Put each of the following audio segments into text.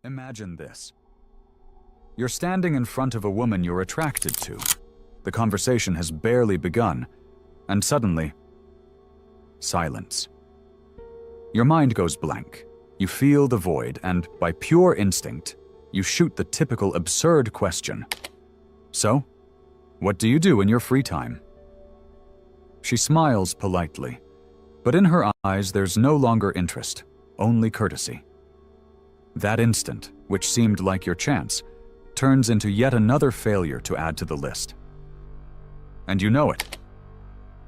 Imagine this. You're standing in front of a woman you're attracted to. The conversation has barely begun, and suddenly, silence. Your mind goes blank. You feel the void, and by pure instinct, you shoot the typical absurd question. So, what do you do in your free time? She smiles politely, but in her eyes there's no longer interest, only courtesy. That instant, which seemed like your chance, turns into yet another failure to add to the list. And you know it.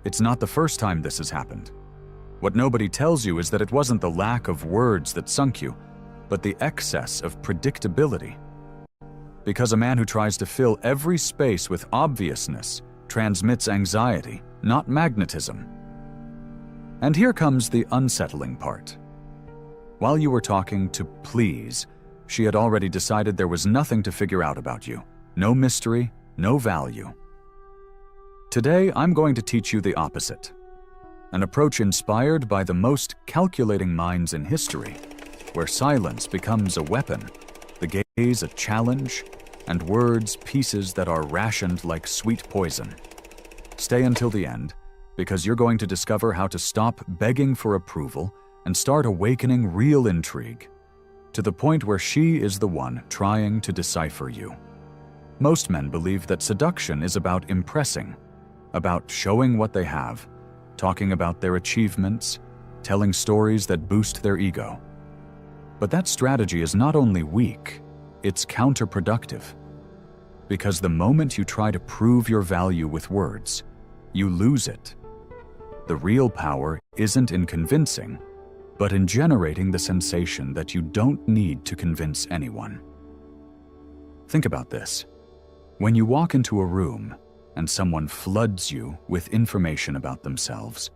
It's not the first time this has happened. What nobody tells you is that it wasn't the lack of words that sunk you, but the excess of predictability. Because a man who tries to fill every space with obviousness transmits anxiety, not magnetism. And here comes the unsettling part. While you were talking to please, she had already decided there was nothing to figure out about you. No mystery, no value. Today, I'm going to teach you the opposite. An approach inspired by the most calculating minds in history, where silence becomes a weapon, the gaze a challenge, and words pieces that are rationed like sweet poison. Stay until the end, because you're going to discover how to stop begging for approval and start awakening real intrigue, to the point where she is the one trying to decipher you. Most men believe that seduction is about impressing, about showing what they have, talking about their achievements, telling stories that boost their ego. But that strategy is not only weak, it's counterproductive. Because the moment you try to prove your value with words, you lose it. The real power isn't in convincing, but in generating the sensation that you don't need to convince anyone. Think about this. When you walk into a room and someone floods you with information about themselves,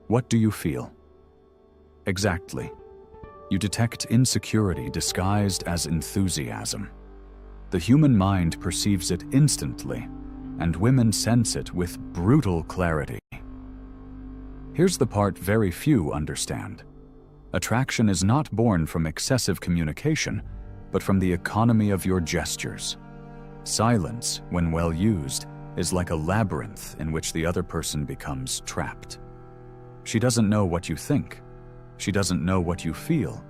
what do you feel? Exactly. You detect insecurity disguised as enthusiasm. The human mind perceives it instantly, and women sense it with brutal clarity. Here's the part very few understand. Attraction is not born from excessive communication, but from the economy of your gestures. Silence, when well used, is like a labyrinth in which the other person becomes trapped. She doesn't know what you think. She doesn't know what you feel,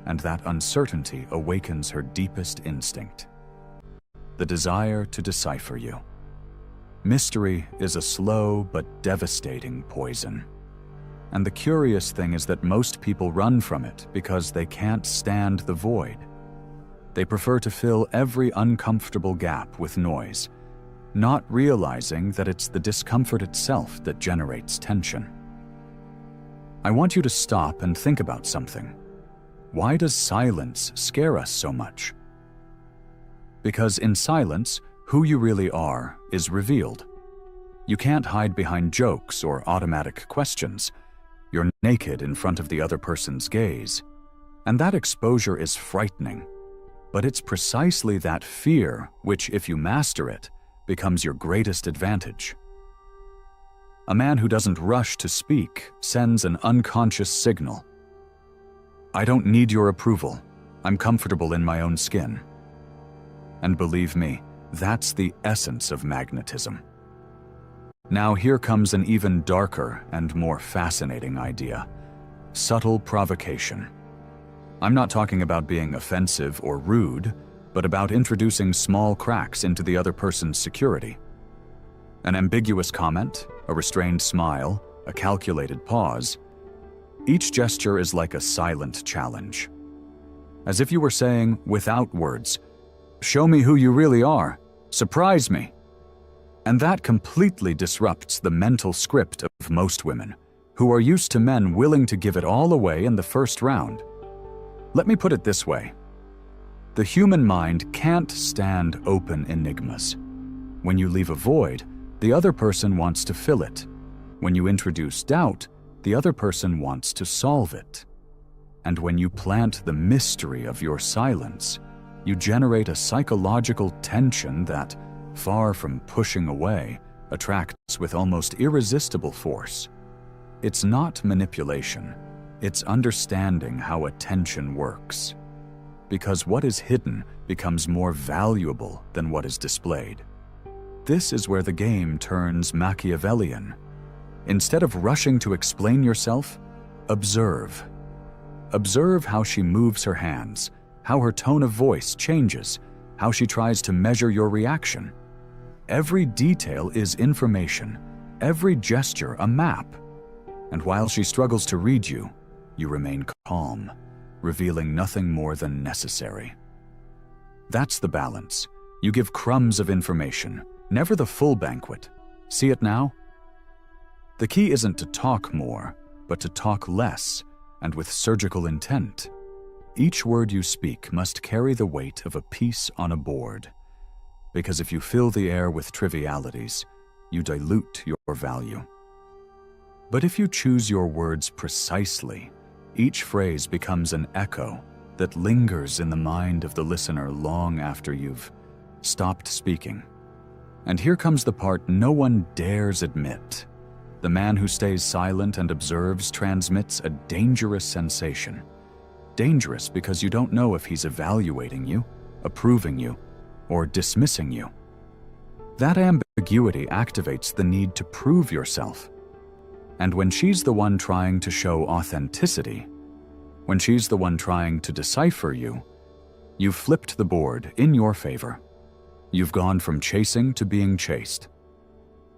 and that uncertainty awakens her deepest instinct, the desire to decipher you. Mystery is a slow but devastating poison. And the curious thing is that most people run from it because they can't stand the void. They prefer to fill every uncomfortable gap with noise, not realizing that it's the discomfort itself that generates tension. I want you to stop and think about something. Why does silence scare us so much? Because in silence, who you really are is revealed. You can't hide behind jokes or automatic questions. You're naked in front of the other person's gaze. And that exposure is frightening. But it's precisely that fear which, if you master it, becomes your greatest advantage. A man who doesn't rush to speak sends an unconscious signal. I don't need your approval. I'm comfortable in my own skin. And believe me, that's the essence of magnetism. Now here comes an even darker and more fascinating idea: subtle provocation. I'm not talking about being offensive or rude, but about introducing small cracks into the other person's security. An ambiguous comment, a restrained smile, a calculated pause. Each gesture is like a silent challenge. As if you were saying, without words, "Show me who you really are. Surprise me." And that completely disrupts the mental script of most women, who are used to men willing to give it all away in the first round. Let me put it this way. The human mind can't stand open enigmas. When you leave a void, the other person wants to fill it. When you introduce doubt, the other person wants to solve it. And when you plant the mystery of your silence, you generate a psychological tension that, far from pushing away, attracts with almost irresistible force. It's not manipulation, it's understanding how attention works. because what is hidden becomes more valuable than what is displayed. This is where the game turns Machiavellian. Instead of rushing to explain yourself, observe. Observe how she moves her hands, how her tone of voice changes, how she tries to measure your reaction. Every detail is information, every gesture a map. And while she struggles to read you, you remain calm, revealing nothing more than necessary. That's the balance. You give crumbs of information, never the full banquet. See it now? The key isn't to talk more, but to talk less, and with surgical intent. Each word you speak must carry the weight of a piece on a board. Because if you fill the air with trivialities, you dilute your value. But if you choose your words precisely, each phrase becomes an echo that lingers in the mind of the listener long after you've stopped speaking. And here comes the part no one dares admit. The man who stays silent and observes transmits a dangerous sensation. Dangerous because you don't know if he's evaluating you, approving you, or dismissing you. That ambiguity activates the need to prove yourself. And when she's the one trying to show authenticity, when she's the one trying to decipher you, you've flipped the board in your favor. You've gone from chasing to being chased.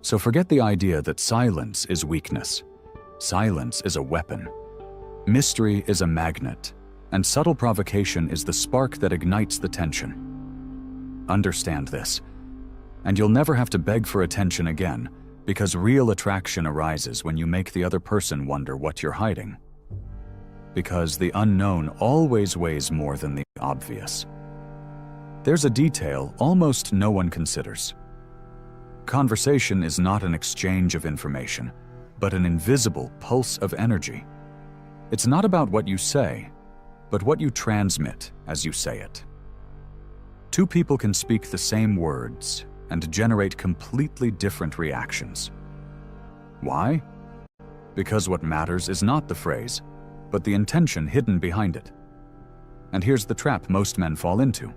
So forget the idea that silence is weakness. Silence is a weapon. Mystery is a magnet, and subtle provocation is the spark that ignites the tension. Understand this, and you'll never have to beg for attention again, because real attraction arises when you make the other person wonder what you're hiding. Because the unknown always weighs more than the obvious. There's a detail almost no one considers. Conversation is not an exchange of information, but an invisible pulse of energy. It's not about what you say, but what you transmit as you say it. Two people can speak the same words and generate completely different reactions. Why? Because what matters is not the phrase, but the intention hidden behind it. And here's the trap most men fall into.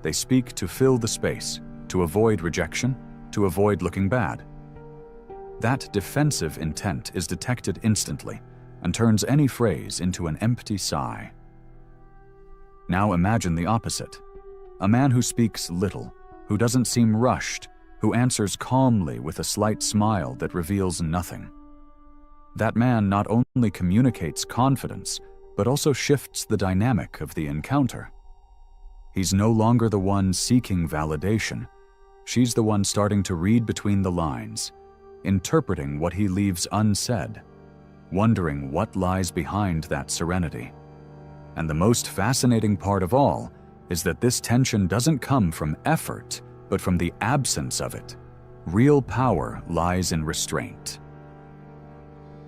They speak to fill the space, to avoid rejection, to avoid looking bad. That defensive intent is detected instantly and turns any phrase into an empty sigh. Now imagine the opposite. A man who speaks little, who doesn't seem rushed, who answers calmly with a slight smile that reveals nothing. That man not only communicates confidence, but also shifts the dynamic of the encounter. He's no longer the one seeking validation. She's the one starting to read between the lines, interpreting what he leaves unsaid, wondering what lies behind that serenity. And the most fascinating part of all is that this tension doesn't come from effort, but from the absence of it. Real power lies in restraint.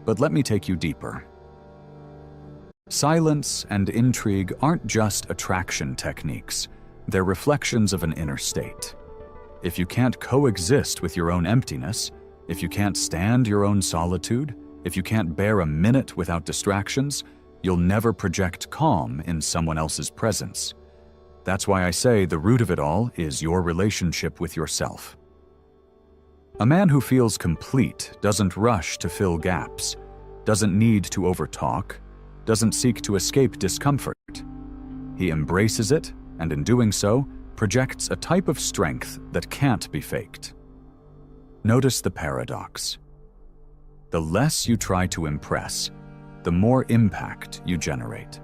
But let me take you deeper. Silence and intrigue aren't just attraction techniques. They're reflections of an inner state. If you can't coexist with your own emptiness, if you can't stand your own solitude, if you can't bear a minute without distractions, you'll never project calm in someone else's presence. That's why I say the root of it all is your relationship with yourself. A man who feels complete doesn't rush to fill gaps, doesn't need to overtalk, doesn't seek to escape discomfort. He embraces it, and in doing so, projects a type of strength that can't be faked. Notice the paradox. The less you try to impress, the more impact you generate.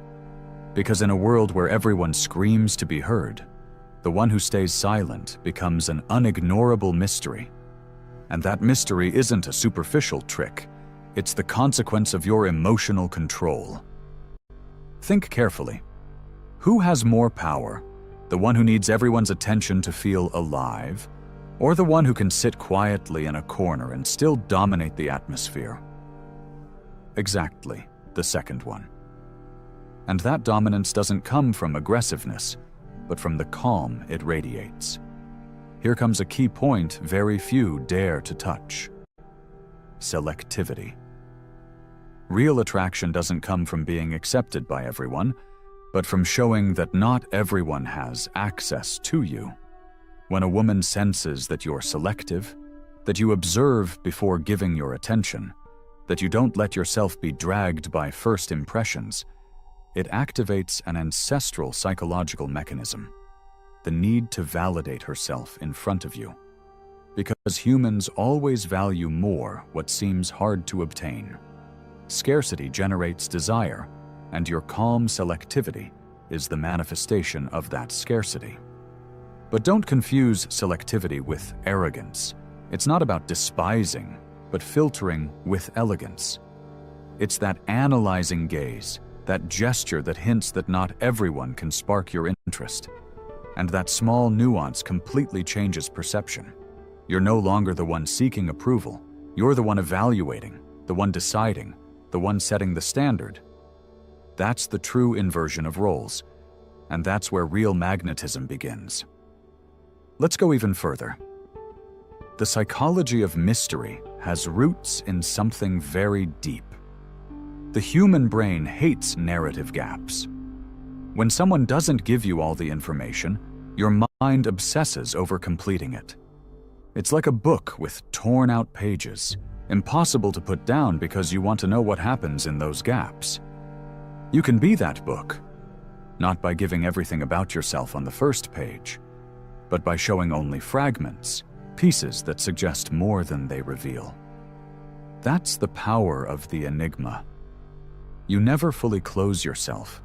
Because in a world where everyone screams to be heard, the one who stays silent becomes an unignorable mystery. And that mystery isn't a superficial trick, it's the consequence of your emotional control. Think carefully. Who has more power? The one who needs everyone's attention to feel alive, or the one who can sit quietly in a corner and still dominate the atmosphere? Exactly, the second one. And that dominance doesn't come from aggressiveness, but from the calm it radiates. Here comes a key point very few dare to touch. Selectivity. Real attraction doesn't come from being accepted by everyone, but from showing that not everyone has access to you. When a woman senses that you're selective, that you observe before giving your attention, that you don't let yourself be dragged by first impressions, it activates an ancestral psychological mechanism, the need to validate herself in front of you. Because humans always value more what seems hard to obtain. Scarcity generates desire, and your calm selectivity is the manifestation of that scarcity. But don't confuse selectivity with arrogance. It's not about despising, but filtering with elegance. It's that analyzing gaze, that gesture that hints that not everyone can spark your interest. And that small nuance completely changes perception. You're no longer the one seeking approval. You're the one evaluating, the one deciding, the one setting the standard. That's the true inversion of roles, and that's where real magnetism begins. Let's go even further. The psychology of mystery has roots in something very deep. The human brain hates narrative gaps. When someone doesn't give you all the information, your mind obsesses over completing it. It's like a book with torn out pages, impossible to put down because you want to know what happens in those gaps. You can be that book, not by giving everything about yourself on the first page, but by showing only fragments, pieces that suggest more than they reveal. That's the power of the enigma. You never fully close yourself,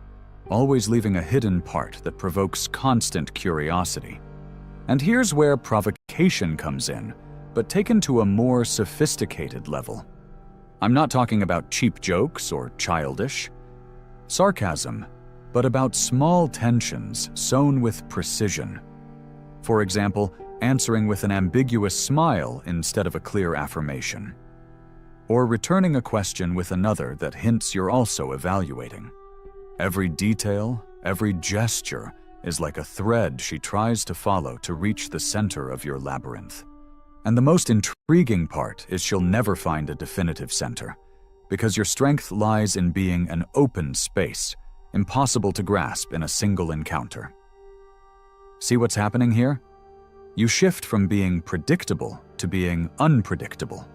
always leaving a hidden part that provokes constant curiosity. And here's where provocation comes in, but taken to a more sophisticated level. I'm not talking about cheap jokes or childish sarcasm, but about small tensions sewn with precision. For example, answering with an ambiguous smile instead of a clear affirmation. Or returning a question with another that hints you're also evaluating. Every detail, every gesture is like a thread she tries to follow to reach the center of your labyrinth. And the most intriguing part is she'll never find a definitive center, because your strength lies in being an open space, impossible to grasp in a single encounter. See what's happening here? You shift from being predictable to being unpredictable.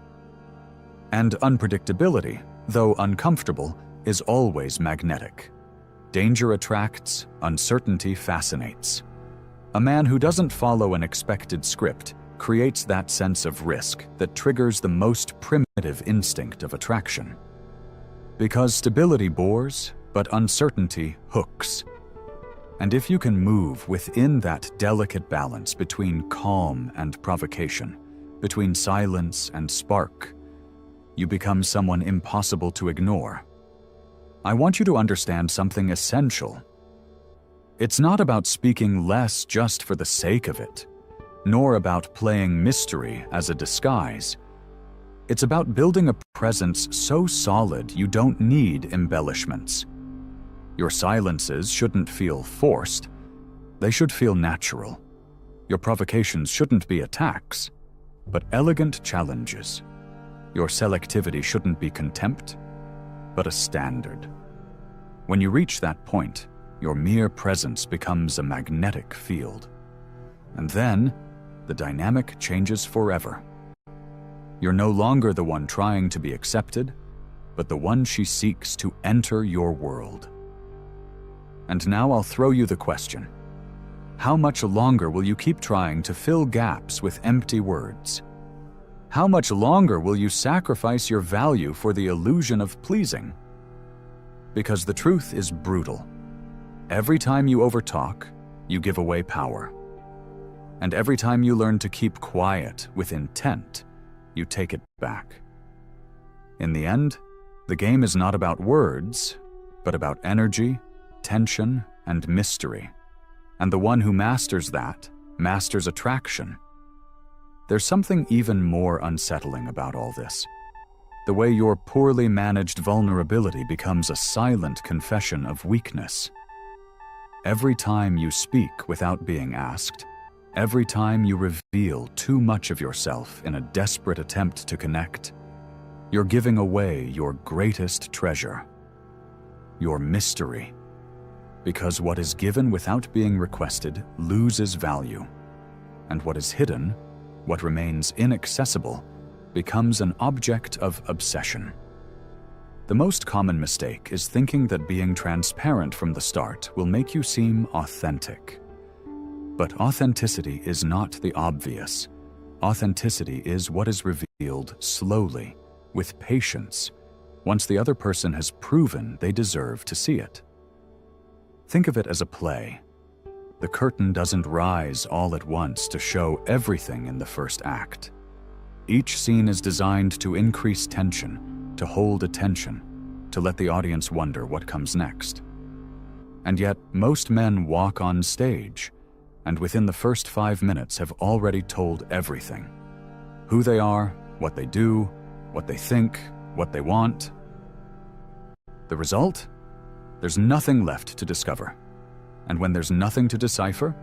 And unpredictability, though uncomfortable, is always magnetic. Danger attracts, uncertainty fascinates. A man who doesn't follow an expected script creates that sense of risk that triggers the most primitive instinct of attraction. Because stability bores, but uncertainty hooks. And if you can move within that delicate balance between calm and provocation, between silence and spark, you become someone impossible to ignore. I want you to understand something essential. It's not about speaking less just for the sake of it, nor about playing mystery as a disguise. It's about building a presence so solid you don't need embellishments. Your silences shouldn't feel forced. They should feel natural. Your provocations shouldn't be attacks, but elegant challenges. Your selectivity shouldn't be contempt, but a standard. When you reach that point, your mere presence becomes a magnetic field. And then, the dynamic changes forever. You're no longer the one trying to be accepted, but the one she seeks to enter your world. And now I'll throw you the question. How much longer will you keep trying to fill gaps with empty words? How much longer will you sacrifice your value for the illusion of pleasing? Because the truth is brutal. Every time you overtalk, you give away power. And every time you learn to keep quiet with intent, you take it back. In the end, the game is not about words, but about energy, tension, and mystery. And the one who masters that, masters attraction. There's something even more unsettling about all this. The way your poorly managed vulnerability becomes a silent confession of weakness. Every time you speak without being asked, every time you reveal too much of yourself in a desperate attempt to connect, you're giving away your greatest treasure, your mystery. because what is given without being requested loses value, and what is hidden, what remains inaccessible, becomes an object of obsession. The most common mistake is thinking that being transparent from the start will make you seem authentic. But authenticity is not the obvious. Authenticity is what is revealed slowly, with patience, once the other person has proven they deserve to see it. Think of it as a play. The curtain doesn't rise all at once to show everything in the first act. Each scene is designed to increase tension, to hold attention, to let the audience wonder what comes next. And yet, most men walk on stage, and within the first 5 minutes have already told everything. Who they are, what they do, what they think, what they want. The result? There's nothing left to discover. And when there's nothing to decipher,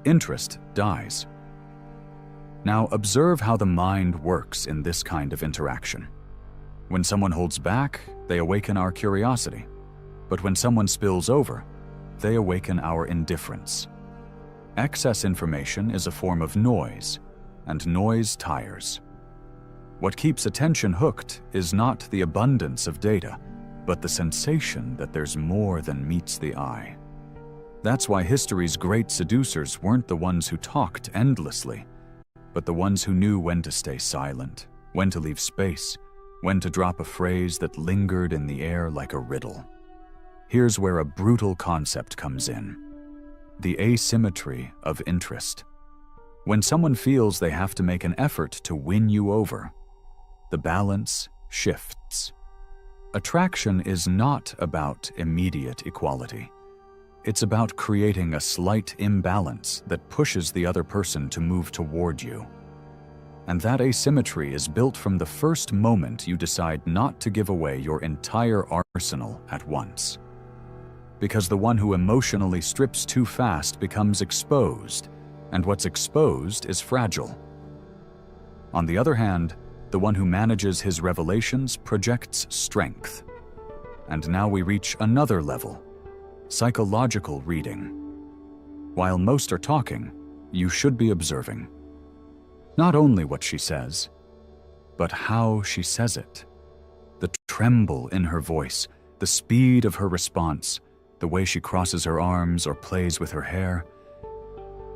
interest dies. Now observe how the mind works in this kind of interaction. When someone holds back, they awaken our curiosity. But when someone spills over, they awaken our indifference. Excess information is a form of noise, and noise tires. What keeps attention hooked is not the abundance of data, but the sensation that there's more than meets the eye. That's why history's great seducers weren't the ones who talked endlessly, but the ones who knew when to stay silent, when to leave space, when to drop a phrase that lingered in the air like a riddle. Here's where a brutal concept comes in: the asymmetry of interest. When someone feels they have to make an effort to win you over, the balance shifts. Attraction is not about immediate equality. It's about creating a slight imbalance that pushes the other person to move toward you. And that asymmetry is built from the first moment you decide not to give away your entire arsenal at once. Because the one who emotionally strips too fast becomes exposed, and what's exposed is fragile. On the other hand, the one who manages his revelations projects strength. And now we reach another level: psychological reading. While most are talking, you should be observing. Not only what she says, but how she says it. The tremble in her voice, the speed of her response, the way she crosses her arms or plays with her hair.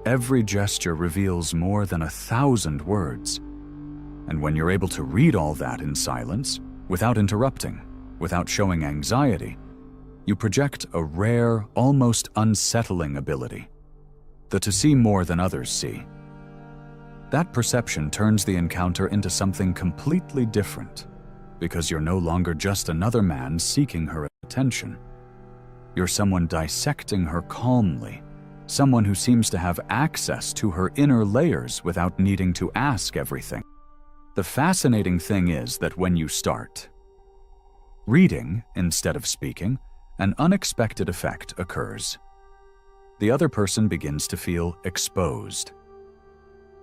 Every gesture reveals more than 1,000 words. And when you're able to read all that in silence, without interrupting, without showing anxiety, you project a rare, almost unsettling ability: the to see more than others see. That perception turns the encounter into something completely different, because you're no longer just another man seeking her attention. You're someone dissecting her calmly, someone who seems to have access to her inner layers without needing to ask everything. The fascinating thing is that when you start reading instead of speaking, an unexpected effect occurs. The other person begins to feel exposed.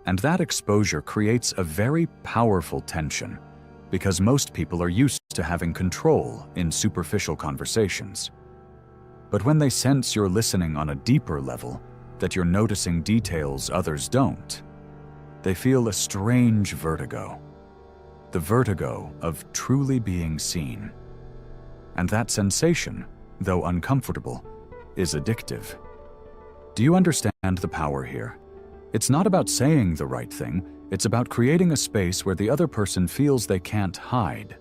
And that exposure creates a very powerful tension, because most people are used to having control in superficial conversations. But when they sense you're listening on a deeper level, that you're noticing details others don't, they feel a strange vertigo. The vertigo of truly being seen. And that sensation, though uncomfortable, is addictive. Do you understand the power here? It's not about saying the right thing, it's about creating a space where the other person feels they can't hide.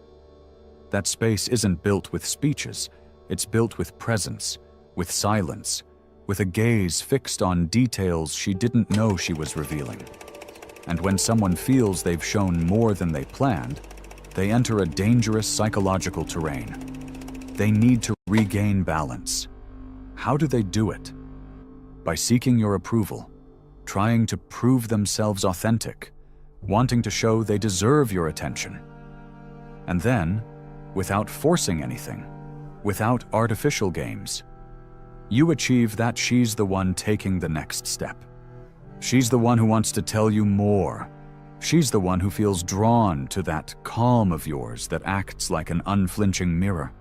That space isn't built with speeches, it's built with presence, with silence, with a gaze fixed on details she didn't know she was revealing. And when someone feels they've shown more than they planned, they enter a dangerous psychological terrain. They need to regain balance. How do they do it? By seeking your approval, trying to prove themselves authentic, wanting to show they deserve your attention. And then, without forcing anything, without artificial games, you achieve that she's the one taking the next step. She's the one who wants to tell you more. She's the one who feels drawn to that calm of yours that acts like an unflinching mirror.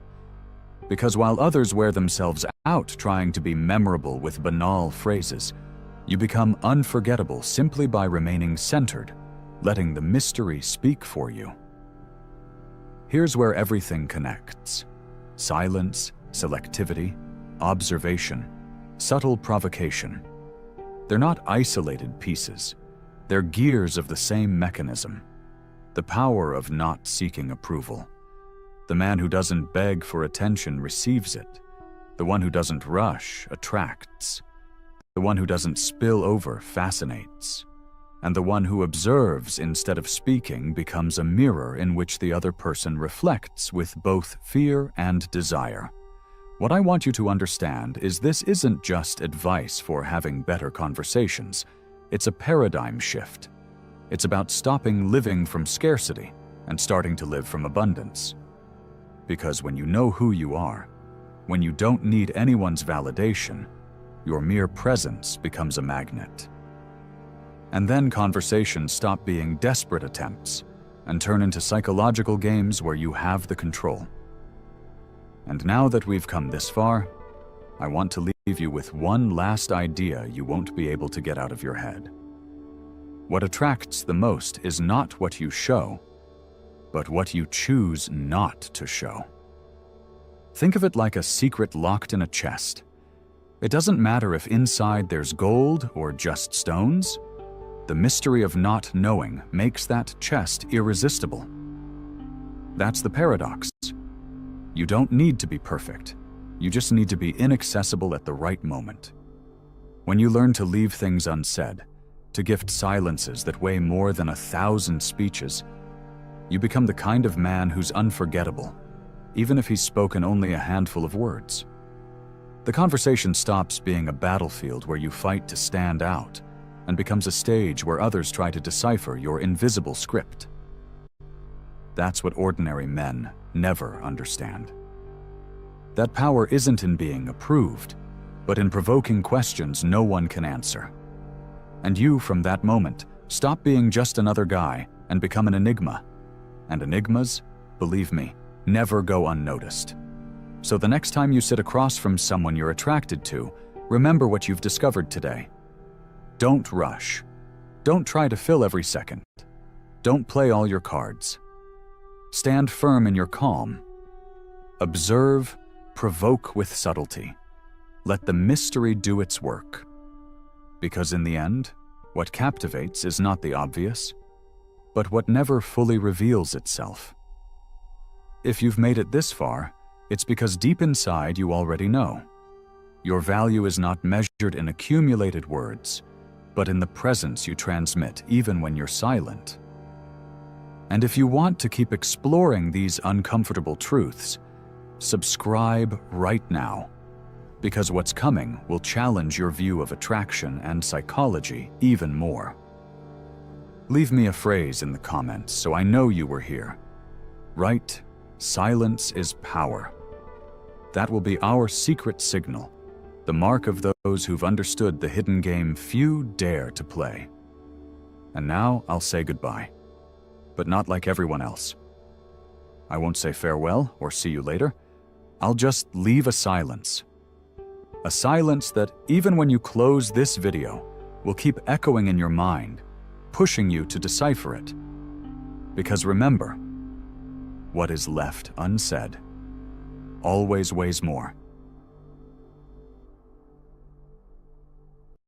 Because while others wear themselves out trying to be memorable with banal phrases, you become unforgettable simply by remaining centered, letting the mystery speak for you. Here's where everything connects: silence, selectivity, observation, subtle provocation. They're not isolated pieces. They're gears of the same mechanism. The power of not seeking approval. The man who doesn't beg for attention receives it. The one who doesn't rush attracts. The one who doesn't spill over fascinates. And the one who observes instead of speaking becomes a mirror in which the other person reflects with both fear and desire. What I want you to understand is this isn't just advice for having better conversations. It's a paradigm shift. It's about stopping living from scarcity and starting to live from abundance. Because when you know who you are, when you don't need anyone's validation, your mere presence becomes a magnet. And then conversations stop being desperate attempts and turn into psychological games where you have the control. And now that we've come this far, I want to leave you with one last idea you won't be able to get out of your head. What attracts the most is not what you show, but what you choose not to show. Think of it like a secret locked in a chest. It doesn't matter if inside there's gold or just stones. The mystery of not knowing makes that chest irresistible. That's the paradox. You don't need to be perfect. You just need to be inaccessible at the right moment. When you learn to leave things unsaid, to gift silences that weigh more than 1,000 speeches, you become the kind of man who's unforgettable, even if he's spoken only a handful of words. The conversation stops being a battlefield where you fight to stand out and becomes a stage where others try to decipher your invisible script. That's what ordinary men never understand. That power isn't in being approved, but in provoking questions no one can answer. And you, from that moment, stop being just another guy and become an enigma. And enigmas, believe me, never go unnoticed. So the next time you sit across from someone you're attracted to, remember what you've discovered today. Don't rush. Don't try to fill every second. Don't play all your cards. Stand firm in your calm. Observe, provoke with subtlety. Let the mystery do its work. Because in the end, what captivates is not the obvious, but what never fully reveals itself. If you've made it this far, it's because deep inside you already know. Your value is not measured in accumulated words, but in the presence you transmit even when you're silent. And if you want to keep exploring these uncomfortable truths, subscribe right now, because what's coming will challenge your view of attraction and psychology even more. Leave me a phrase in the comments so I know you were here. Write, "Silence is power." That will be our secret signal, the mark of those who've understood the hidden game few dare to play. And now I'll say goodbye, but not like everyone else. I won't say farewell or see you later. I'll just leave a silence. A silence that, even when you close this video, will keep echoing in your mind, pushing you to decipher it. Because remember, what is left unsaid always weighs more